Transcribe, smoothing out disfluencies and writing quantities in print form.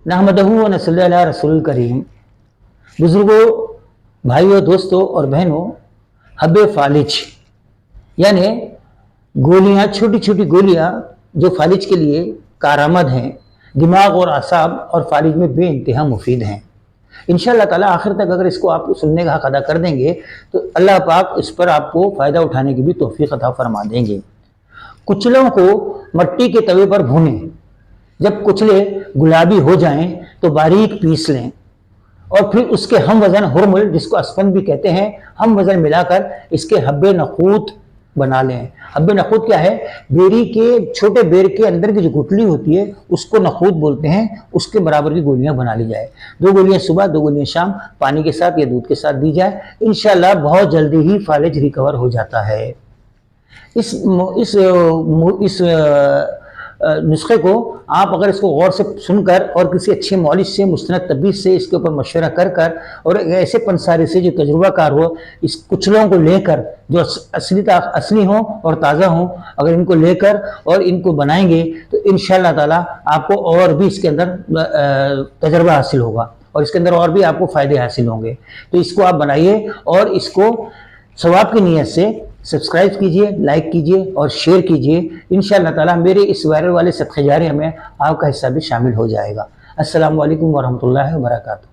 नहमदहू व नसल्ली अला रसूल करीम। बुजुर्गों, भाइयों, दोस्तों और बहनों, हब्बे फालिज यानी गोलियां, छोटी छोटी गोलियां जो फालिज के लिए कारआमद हैं, दिमाग और असाब और फालिज में बे इंतहा मुफीद हैं। इंशाअल्लाह ताला आखिर तक अगर इसको आप सुनने का हक अदा कर देंगे तो अल्लाह पाक इस पर आपको फ़ायदा उठाने की भी तौफीक अता फरमा देंगे। कुचलों को मट्टी के तवे पर भूनें। जब कुचले गुलाबी हो जाएं तो बारीक पीस लें और फिर उसके हम वज़न हुरमुल, जिसको अस्फन भी कहते हैं, हम वज़न मिलाकर इसके हब्बे नखूत बना लें। हब्बे नखूत क्या है? बेरी के छोटे बेर के अंदर की जो गुठली होती है उसको नखूत बोलते हैं। उसके बराबर की गोलियां बना ली जाए। 2 गोलियां सुबह, 2 गोलियां शाम, पानी के साथ या दूध के साथ दी जाए। इंशाअल्लाह बहुत जल्दी ही फालिज रिकवर हो जाता है। इस नुस्खे को आप अगर इसको गौर से सुनकर और किसी अच्छे मौलिस से, मुस्तनद तबीब से इसके ऊपर मशवरा कर कर और ऐसे पंसारी से जो तजुर्बाकार हो, इस कुचलों को लेकर जो असली हों और ताज़ा हों, अगर इनको लेकर और इनको बनाएंगे तो इंशाअल्लाह ताला आपको और भी इसके अंदर तजर्बा हासिल होगा और इसके अंदर और भी आपको फ़ायदे हासिल होंगे। तो इसको आप बनाइए और इसको सवाब की नीयत से सब्सक्राइब कीजिए, लाइक कीजिए और शेयर कीजिए। इंशाअल्लाह ताला मेरे इस वायरल वाले सदक़े जारिया में आपका हिस्सा भी शामिल हो जाएगा। अस्सलामु अलैकुम वरहमतुल्लाहि वबरकातुहू।